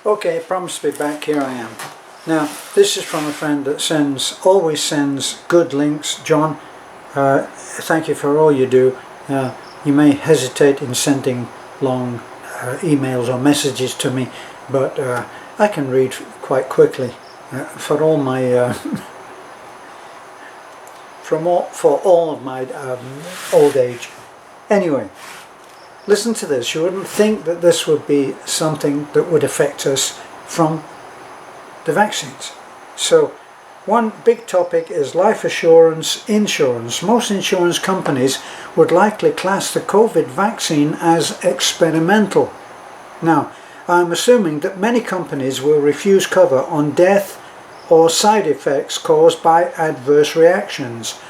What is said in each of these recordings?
Okay, promise to be back. Here I am. Now, this is from a friend that always sends good links. John, thank you for all you do. You may hesitate in sending long emails or messages to me, but I can read quite quickly. For all my for all of my old age. Anyway, listen to this. You wouldn't think that this would be something that would affect us from the vaccines. So, one big topic is life assurance insurance. Most insurance companies would likely class the COVID vaccine as experimental. Now, I'm assuming that many companies will refuse cover on death or side effects caused by adverse reactions.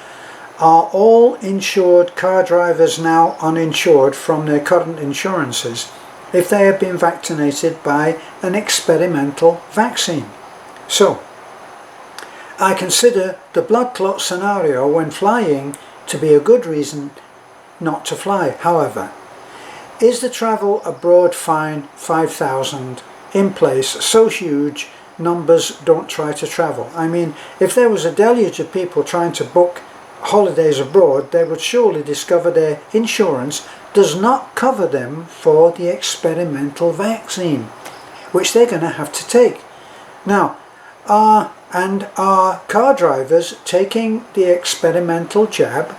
Are all insured car drivers now uninsured from their current insurances if they have been vaccinated by an experimental vaccine? So, I consider the blood clot scenario when flying to be a good reason not to fly. However, is the travel abroad fine 5,000 in place so huge numbers don't try to travel? I mean, if there was a deluge of people trying to book holidays abroad, they would surely discover their insurance does not cover them for the experimental vaccine, which they're going to have to take. Now, are car drivers taking the experimental jab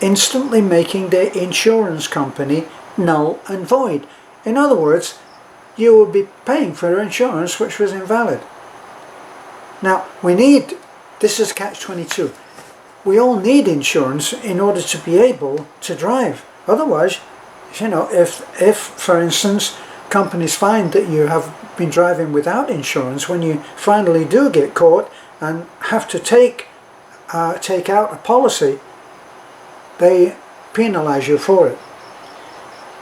instantly making their insurance company null and void? In other words, you would be paying for insurance which was invalid. Now, this is catch-22. We all need insurance in order to be able to drive. Otherwise, if for instance, companies find that you have been driving without insurance, when you finally do get caught and have to take out a policy, they penalize you for it.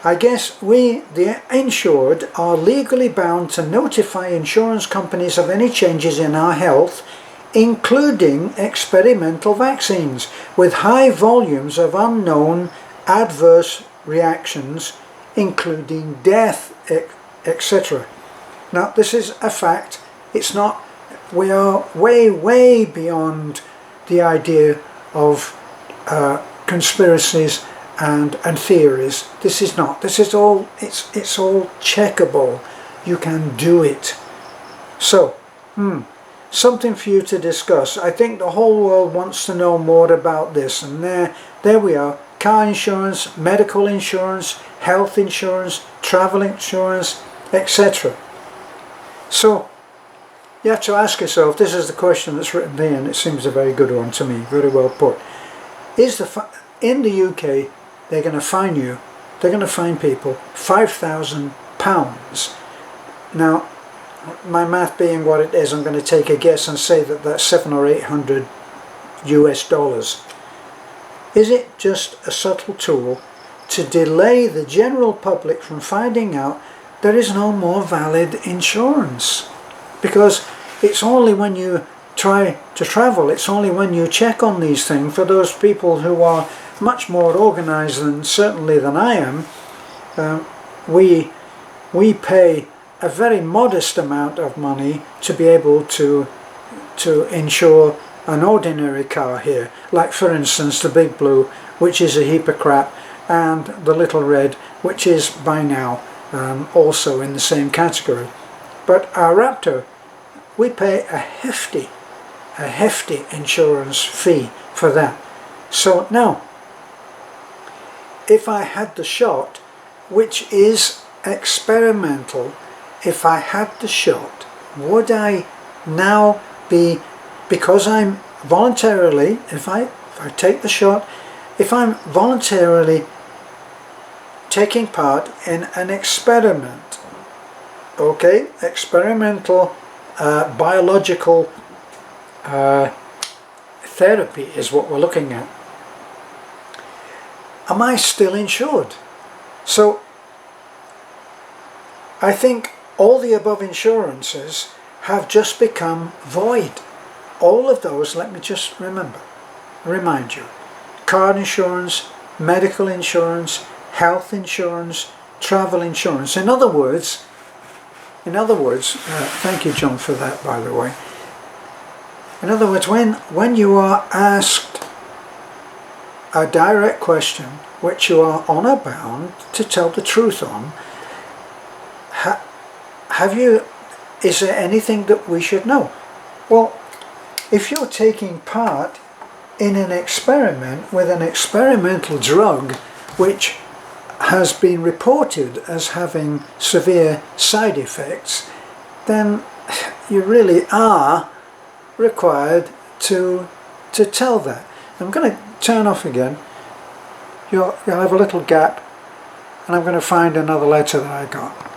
I guess we, the insured, are legally bound to notify insurance companies of any changes in our health, including experimental vaccines with high volumes of unknown adverse reactions, including death, etc. Now, this is a fact. It's not, we are way beyond the idea of conspiracies and theories. This is not. This is all, it's all checkable. You can do it. So, something for you to discuss. I think the whole world wants to know more about this, and there we are. Car insurance, medical insurance, health insurance, travel insurance, etc. So you have to ask yourself, this is the question that's written there, and it seems a very good one to me, very well put. In the UK, they're going to fine you, they're going to fine people £5,000. Now, my math being what it is, I'm going to take a guess and say that that's $700 or $800 US. Is it just a subtle tool to delay the general public from finding out there is no more valid insurance? Because it's only when you try to travel, it's only when you check on these things, for those people who are much more organized than I am, we pay a very modest amount of money to be able to insure an ordinary car here, like for instance the Big Blue, which is a heap of crap, and the Little Red, which is by now also in the same category. But our Raptor, we pay a hefty insurance fee for that. So now, if I had the shot, which is experimental, if I had the shot, would I now be, because I'm voluntarily, if I take the shot, if I'm voluntarily taking part in an experiment, okay, experimental biological therapy is what we're looking at, am I still insured? So I think all the above insurances have just become void. All of those, let me just remind you, car insurance, medical insurance, health insurance, travel insurance. In other words, In other words, thank you John for that, by the way. In other words, when you are asked a direct question which you are honour bound to tell the truth on, is there anything that we should know? Well, if you're taking part in an experiment with an experimental drug which has been reported as having severe side effects, then you really are required to tell that. I'm going to turn off again. You'll have a little gap, and I'm going to find another letter that I got.